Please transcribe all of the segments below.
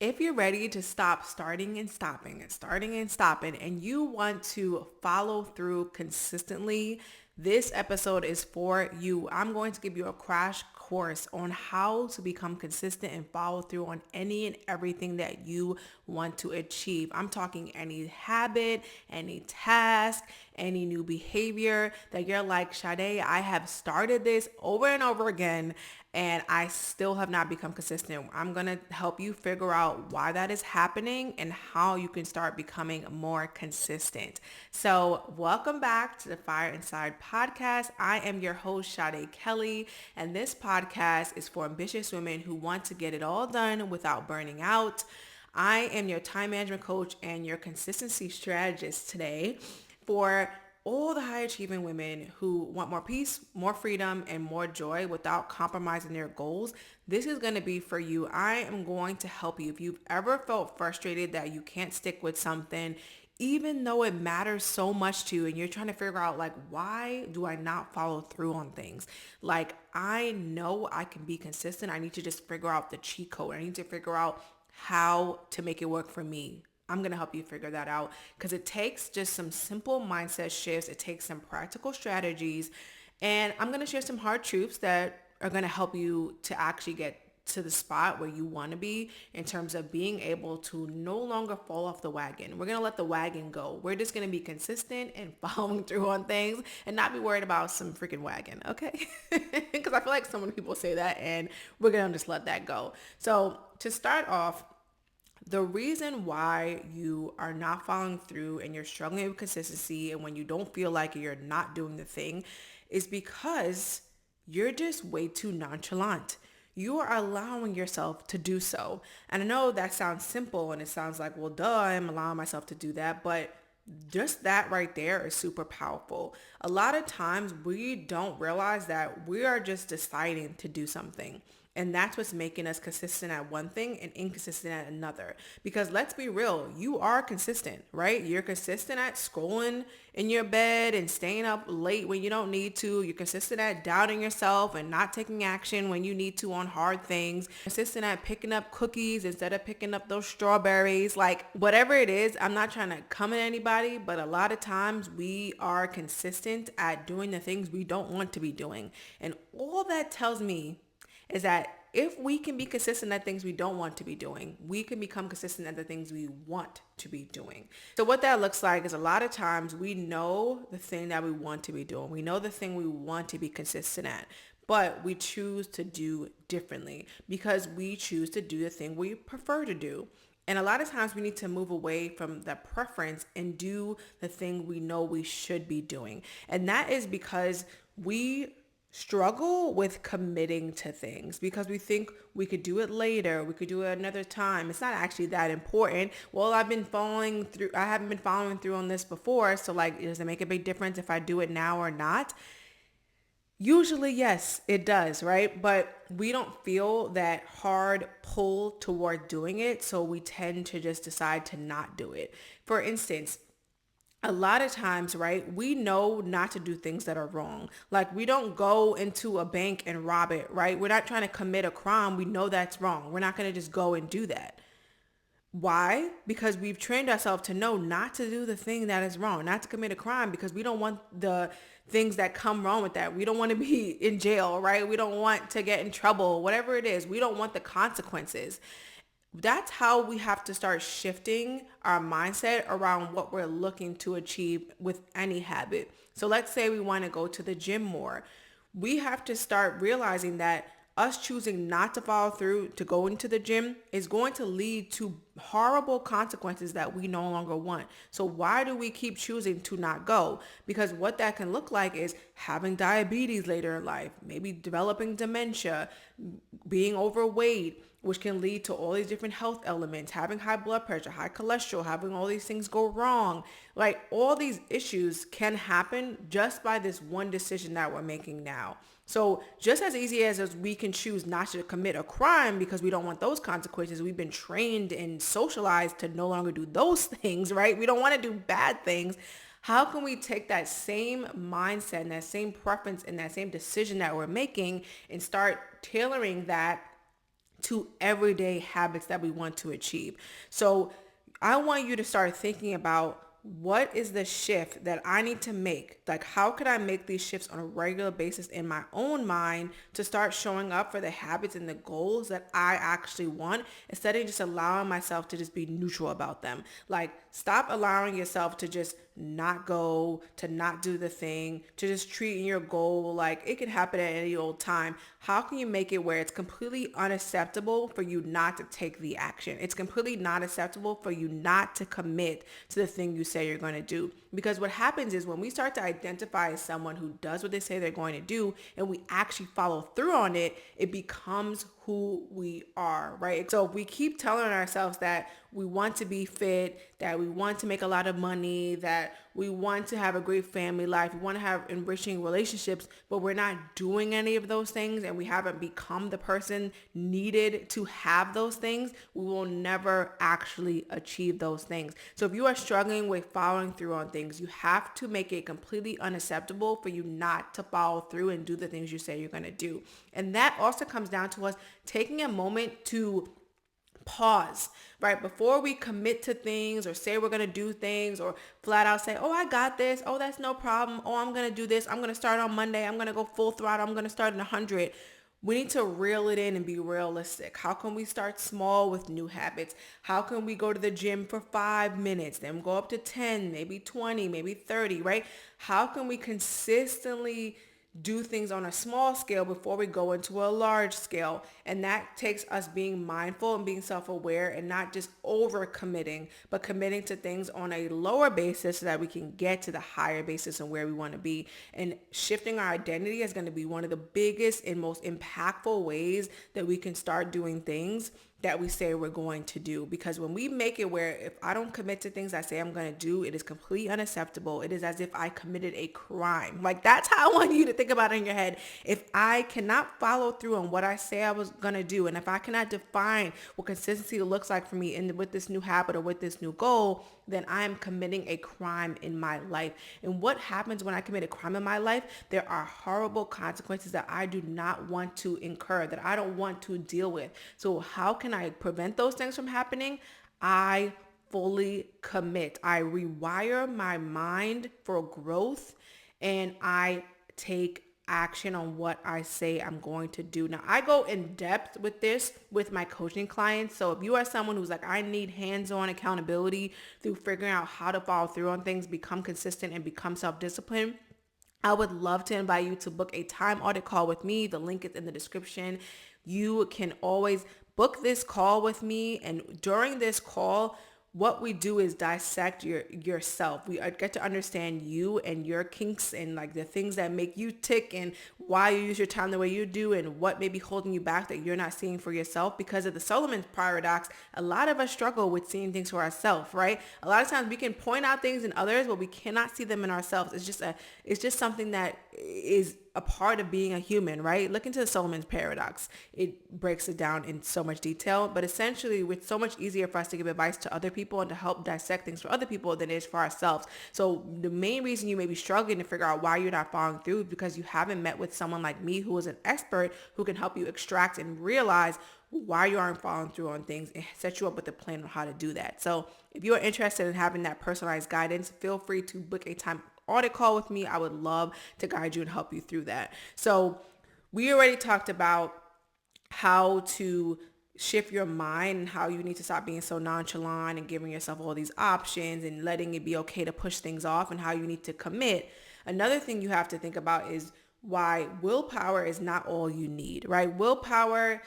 If you're ready to stop starting and stopping and starting and stopping, and you want to follow through consistently, this episode is for you. I'm going to give you a crash course on how to become consistent and follow through on any and everything that you want to achieve. I'm talking any habit, any task, any new behavior that you're like, Sade, I have started this over and over again and I still have not become consistent. I'm going to help you figure out why that is happening and how you can start becoming more consistent. So welcome back to the Fire Inside podcast. I am your host, Sade Kelly, and this podcast is for ambitious women who want to get it all done without burning out. I am your time management coach and your consistency strategist today for all the high achieving women who want more peace, more freedom, and more joy without compromising their goals. This is going to be for you. I am going to help you. If you've ever felt frustrated that you can't stick with something, even though it matters so much to you and you're trying to figure out like, why do I not follow through on things? Like, I know I can be consistent. I need to just figure out the cheat code. I need to figure out how to make it work for me. I'm going to help you figure that out because it takes just some simple mindset shifts. It takes some practical strategies. And I'm going to share some hard truths that are going to help you to actually get to the spot where you want to be in terms of being able to no longer fall off the wagon. We're going to let the wagon go. We're just going to be consistent and following through on things and not be worried about some freaking wagon, okay? Because I feel like so many people say that and we're going to just let that go. So to start off, the reason why you are not following through and you're struggling with consistency and when you don't feel like you're not doing the thing is because you're just way too nonchalant. You are allowing yourself to do so. And I know that sounds simple and it sounds like, well, duh, I'm allowing myself to do that. But just that right there is super powerful. A lot of times we don't realize that we are just deciding to do something. And that's what's making us consistent at one thing and inconsistent at another. Because let's be real, you are consistent, right? You're consistent at scrolling in your bed and staying up late when you don't need to. You're consistent at doubting yourself and not taking action when you need to on hard things. Consistent at picking up cookies instead of picking up those strawberries. Like whatever it is, I'm not trying to come at anybody, but a lot of times we are consistent at doing the things we don't want to be doing. And all that tells me is that if we can be consistent at things we don't want to be doing, we can become consistent at the things we want to be doing. So what that looks like is a lot of times we know the thing that we want to be doing. We know the thing we want to be consistent at, but we choose to do differently because we choose to do the thing we prefer to do. And a lot of times we need to move away from that preference and do the thing we know we should be doing. And that is because we struggle with committing to things because we think we could do it later, we could do it another time. It's not actually that important. Well, I haven't been following through on this before, so like, does it make a big difference if I do it now or not? Usually, yes, it does, right? But we don't feel that hard pull toward doing it, so we tend to just decide to not do it. For instance, a lot of times, right, we know not to do things that are wrong. Like we don't go into a bank and rob it, right? We're not trying to commit a crime. We know that's wrong. We're not going to just go and do that. Why? Because we've trained ourselves to know not to do the thing that is wrong, not to commit a crime because we don't want the things that come wrong with that. We don't want to be in jail, right? We don't want to get in trouble, whatever it is. We don't want the consequences. That's how we have to start shifting our mindset around what we're looking to achieve with any habit. So let's say we want to go to the gym more. We have to start realizing that us choosing not to follow through to go into the gym is going to lead to horrible consequences that we no longer want. So why do we keep choosing to not go? Because what that can look like is having diabetes later in life, maybe developing dementia, being overweight, which can lead to all these different health elements, having high blood pressure, high cholesterol, having all these things go wrong. Like all these issues can happen just by this one decision that we're making now. So just as easy as we can choose not to commit a crime because we don't want those consequences, we've been trained and socialized to no longer do those things, right? We don't want to do bad things. How can we take that same mindset and that same preference and that same decision that we're making and start tailoring that to everyday habits that we want to achieve. So I want you to start thinking about, what is the shift that I need to make? Like, how could I make these shifts on a regular basis in my own mind to start showing up for the habits and the goals that I actually want, instead of just allowing myself to just be neutral about them? Like, stop allowing yourself to just not go, to not do the thing, to just treating your goal like it can happen at any old time. How can you make it where it's completely unacceptable for you not to take the action? It's completely not acceptable for you not to commit to the thing you say you're going to do. Because what happens is, when we start to identify as someone who does what they say they're going to do, and we actually follow through on it, it becomes who we are, right? So if we keep telling ourselves that we want to be fit, that we want to make a lot of money, that we want to have a great family life, we want to have enriching relationships, but we're not doing any of those things, and we haven't become the person needed to have those things, we will never actually achieve those things. So if you are struggling with following through on things, you have to make it completely unacceptable for you not to follow through and do the things you say you're going to do. And that also comes down to us taking a moment to pause, right? Before we commit to things or say we're going to do things, or flat out say, oh, I got this. Oh, that's no problem. Oh, I'm going to do this. I'm going to start on Monday. I'm going to go full throttle. I'm going to start at 100. We need to reel it in and be realistic. How can we start small with new habits? How can we go to the gym for 5 minutes, then go up to 10, maybe 20, maybe 30, right? How can we consistently do things on a small scale before we go into a large scale? And that takes us being mindful and being self-aware, and not just over committing, but committing to things on a lower basis so that we can get to the higher basis and where we want to be. And shifting our identity is going to be one of the biggest and most impactful ways that we can start doing things that we say we're going to do. Because when we make it where, if I don't commit to things I say I'm going to do, it is completely unacceptable. It is as if I committed a crime. Like, that's how I want you to think about it in your head. If I cannot follow through on what I say I was going to do, and if I cannot define what consistency looks like for me with this new habit or with this new goal, then I am committing a crime in my life. And what happens when I commit a crime in my life? There are horrible consequences that I do not want to incur, that I don't want to deal with. So how can I prevent those things from happening? I fully commit. I rewire my mind for growth, and I take action on what I say I'm going to do. Now, I go in depth with this with my coaching clients. So if you are someone who's like, I need hands-on accountability through figuring out how to follow through on things, become consistent, and become self-disciplined, I would love to invite you to book a time audit call with me. The link is in the description. You can always book this call with me. And during this call, what we do is dissect yourself. We get to understand you and your kinks, and like the things that make you tick, and why you use your time the way you do, and what may be holding you back that you're not seeing for yourself. Because of the Solomon paradox, a lot of us struggle with seeing things for ourselves, right? A lot of times we can point out things in others, but we cannot see them in ourselves. It's just something that is a part of being a human, right? Look into the Solomon's paradox. It breaks it down in so much detail, but essentially it's so much easier for us to give advice to other people and to help dissect things for other people than it is for ourselves. So the main reason you may be struggling to figure out why you're not following through is because you haven't met with someone like me, who is an expert, who can help you extract and realize why you aren't following through on things, and set you up with a plan on how to do that. So if you are interested in having that personalized guidance, feel free to book a time audit call with me. I would love to guide you and help you through that. So we already talked about how to shift your mind, and how you need to stop being so nonchalant and giving yourself all these options and letting it be okay to push things off, and how you need to commit. Another thing you have to think about is why willpower is not all you need, right? Willpower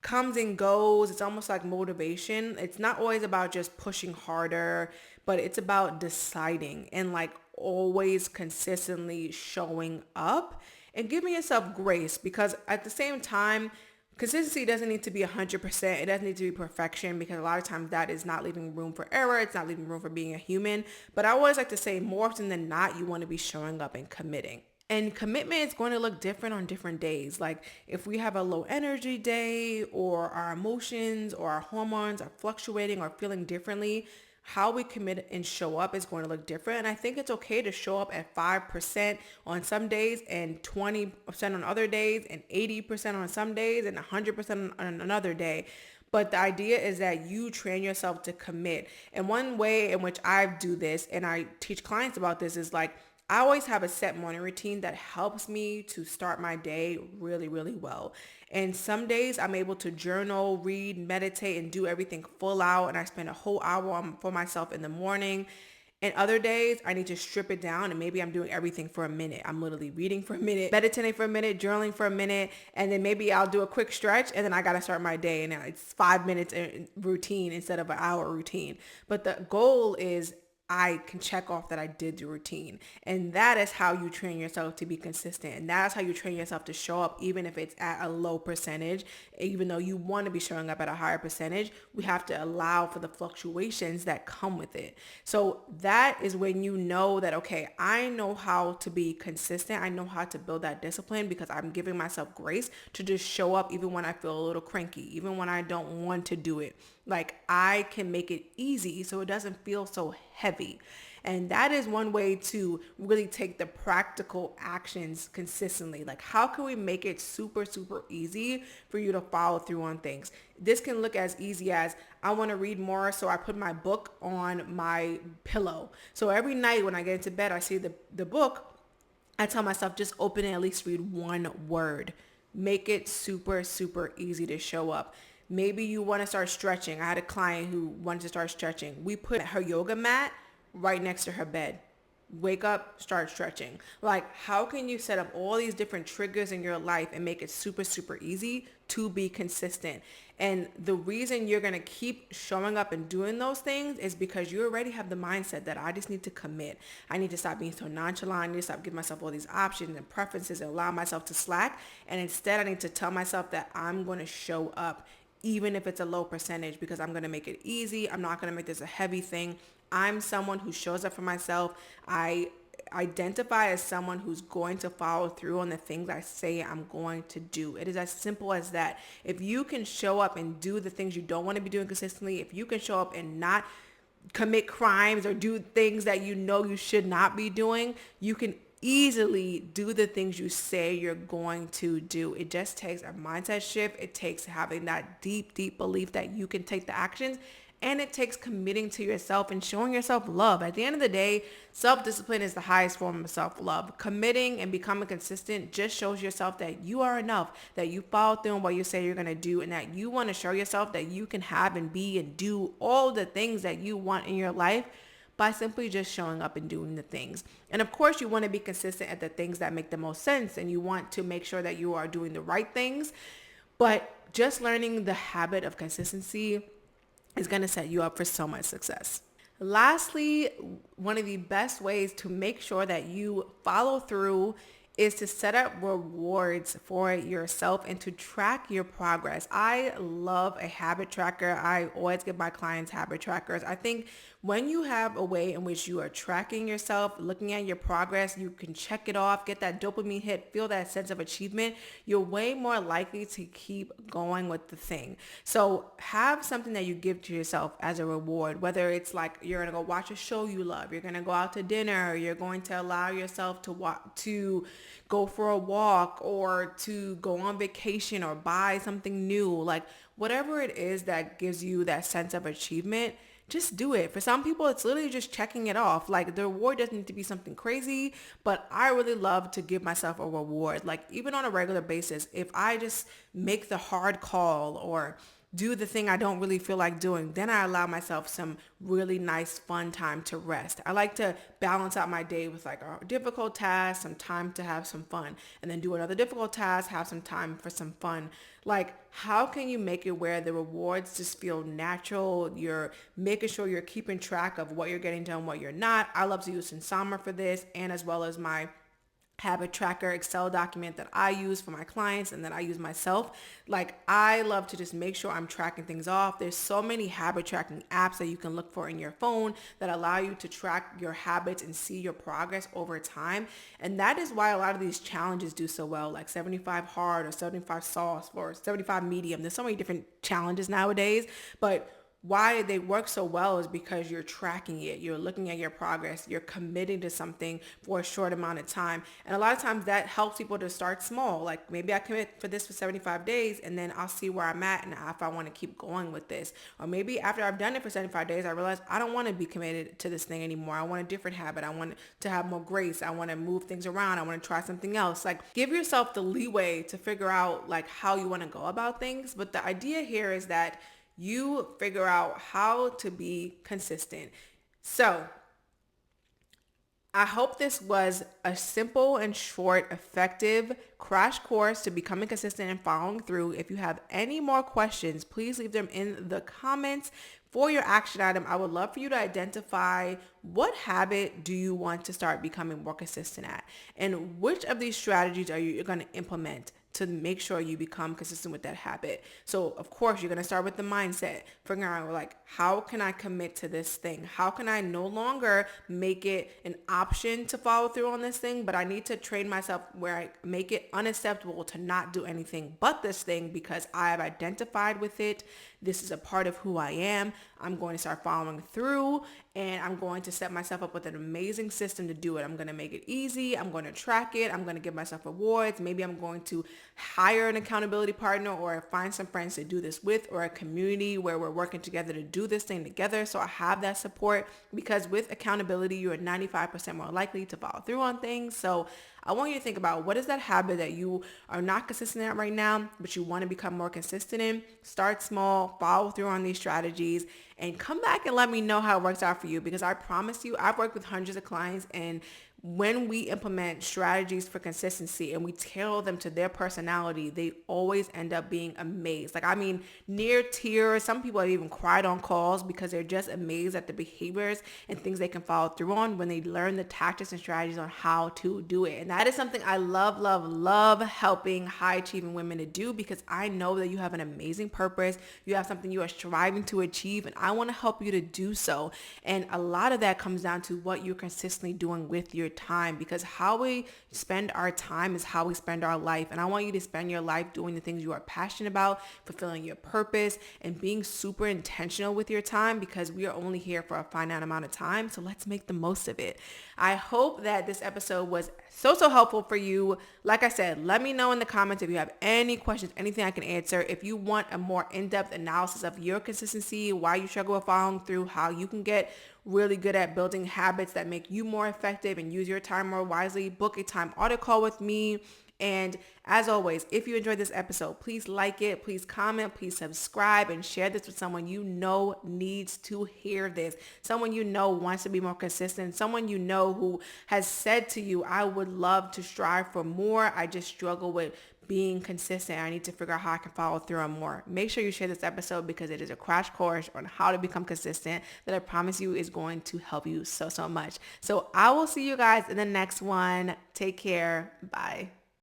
comes and goes. It's almost like motivation. It's not always about just pushing harder, but it's about deciding and like always consistently showing up and giving yourself grace. Because at the same time, consistency doesn't need to be 100%. It doesn't need to be perfection, because a lot of times that is not leaving room for error. It's not leaving room for being a human. But I always like to say, more often than not, you want to be showing up and committing. And commitment is going to look different on different days. Like if we have a low energy day, or our emotions or our hormones are fluctuating or feeling differently, how we commit and show up is going to look different. And I think it's okay to show up at 5% on some days and 20% on other days and 80% on some days and 100% on another day. But the idea is that you train yourself to commit. And one way in which I do this, and I teach clients about this, is like I always have a set morning routine that helps me to start my day really, really well. And some days I'm able to journal, read, meditate, and do everything full out. And I spend a whole hour for myself in the morning. And other days I need to strip it down and maybe I'm doing everything for a minute. I'm literally reading for a minute, meditating for a minute, journaling for a minute, and then maybe I'll do a quick stretch and then I got to start my day. And now it's 5 minutes routine instead of an hour routine. But the goal is I can check off that I did the routine. And that is how you train yourself to be consistent. And that's how you train yourself to show up, even if it's at a low percentage. Even though you want to be showing up at a higher percentage, we have to allow for the fluctuations that come with it. So that is when you know that, okay, I know how to be consistent. I know how to build that discipline because I'm giving myself grace to just show up even when I feel a little cranky, even when I don't want to do it. Like I can make it easy so it doesn't feel so heavy. And that is one way to really take the practical actions consistently. Like how can we make it super, super easy for you to follow through on things? This can look as easy as I want to read more, so I put my book on my pillow. So every night when I get into bed, I see the book, I tell myself just open and at least read one word. Make it super, super easy to show up. Maybe you want to start stretching. I had a client who wanted to start stretching. We put her yoga mat right next to her bed. Wake up, start stretching. Like, how can you set up all these different triggers in your life and make it super, super easy to be consistent? And the reason you're going to keep showing up and doing those things is because you already have the mindset that I just need to commit. I need to stop being so nonchalant. I need to stop giving myself all these options and preferences and allow myself to slack. And instead, I need to tell myself that I'm going to show up even if it's a low percentage because I'm going to make it easy. I'm not going to make this a heavy thing. I'm someone who shows up for myself. I identify as someone who's going to follow through on the things I say I'm going to do. It is as simple as that. If you can show up and do the things you don't want to be doing consistently, if you can show up and not commit crimes or do things that you know you should not be doing, you can easily do the things you say you're going to do. It just takes a mindset shift. It takes having that deep, deep belief that you can take the actions. And it takes committing to yourself and showing yourself love. At the end of the day, self-discipline is the highest form of self-love. Committing and becoming consistent just shows yourself that you are enough, that you follow through on what you say you're going to do, and that you want to show yourself that you can have and be and do all the things that you want in your life by simply just showing up and doing the things. And of course, you want to be consistent at the things that make the most sense, and you want to make sure that you are doing the right things. But just learning the habit of consistency is going to set you up for so much success. Lastly, one of the best ways to make sure that you follow through is to set up rewards for yourself and to track your progress. I love a habit tracker. I always give my clients habit trackers. I think when you have a way in which you are tracking yourself, looking at your progress, you can check it off, get that dopamine hit, feel that sense of achievement, you're way more likely to keep going with the thing. So have something that you give to yourself as a reward, whether it's like you're going to go watch a show you love, you're going to go out to dinner, you're going to allow yourself to go for a walk or to go on vacation or buy something new, like whatever it is that gives you that sense of achievement. Just do it. For some people, it's literally just checking it off. Like the reward doesn't need to be something crazy, but I really love to give myself a reward. Like even on a regular basis, if I just make the hard call or do the thing I don't really feel like doing, then I allow myself some really nice fun time to rest. I like to balance out my day with like a difficult task, some time to have some fun, and then do another difficult task, have some time for some fun. Like how can you make it where the rewards just feel natural? You're making sure you're keeping track of what you're getting done, what you're not. I love to use Insomma for this, and as well as my habit tracker Excel document that I use for my clients and that I use myself. Like I love to just make sure I'm tracking things off. There's so many habit tracking apps that you can look for in your phone that allow you to track your habits and see your progress over time. And that is why a lot of these challenges do so well, like 75 hard or 75 soft or 75 medium. There's so many different challenges nowadays, but why they work so well is because you're tracking it. You're looking at your progress. You're committing to something for a short amount of time. And a lot of times that helps people to start small. Like maybe I commit for this for 75 days and then I'll see where I'm at and if I want to keep going with this. Or maybe after I've done it for 75 days, I realize I don't want to be committed to this thing anymore. I want a different habit. I want to have more grace. I want to move things around. I want to try something else. Like give yourself the leeway to figure out like how you want to go about things. But the idea here is that you figure out how to be consistent. So I hope this was a simple and short, effective crash course to becoming consistent and following through. If you have any more questions, please leave them in the comments. For your action item, I would love for you to identify what habit do you want to start becoming more consistent at, and which of these strategies are you going to implement to make sure you become consistent with that habit. So of course, you're going to start with the mindset, figuring out like, how can I commit to this thing? How can I no longer make it an option to follow through on this thing, but I need to train myself where I make it unacceptable to not do anything but this thing because I have identified with it. This is a part of who I am. I'm going to start following through and I'm going to set myself up with an amazing system to do it. I'm going to make it easy. I'm going to track it. I'm going to give myself rewards. Maybe I'm going to hire an accountability partner or find some friends to do this with, or a community where we're working together to do this thing together. So I have that support, because with accountability, you're 95% more likely to follow through on things. So I want you to think about, what is that habit that you are not consistent at right now, but you want to become more consistent in? Start small, follow through on these strategies, and come back and let me know how it works out for you, because I promise you, I've worked with hundreds of clients, and when we implement strategies for consistency and we tailor them to their personality, they always end up being amazed. Like, I mean, near tears. Some people have even cried on calls because they're just amazed at the behaviors and things they can follow through on when they learn the tactics and strategies on how to do it. And that is something I love, love, love helping high achieving women to do, because I know that you have an amazing purpose. You have something you are striving to achieve, and I want to help you to do so. And a lot of that comes down to what you're consistently doing with your time, because how we spend our time is how we spend our life. And I want you to spend your life doing the things you are passionate about, fulfilling your purpose, and being super intentional with your time, because we are only here for a finite amount of time. So let's make the most of it. I hope that this episode was so helpful for you. Like I said, let me know in the comments if you have any questions, anything I can answer. If you want a more in-depth analysis of your consistency, why you struggle with following through, how you can get really good at building habits that make you more effective and use your time more wisely, book a time audit call with me. And as always, if you enjoyed this episode, please like it, please comment, please subscribe, and share this with someone you know needs to hear this. Someone you know wants to be more consistent. Someone you know who has said to you, I would love to strive for more. I just struggle with being consistent. I need to figure out how I can follow through on more. Make sure you share this episode, because it is a crash course on how to become consistent that I promise you is going to help you so much. So I will see you guys in the next one. Take care. Bye.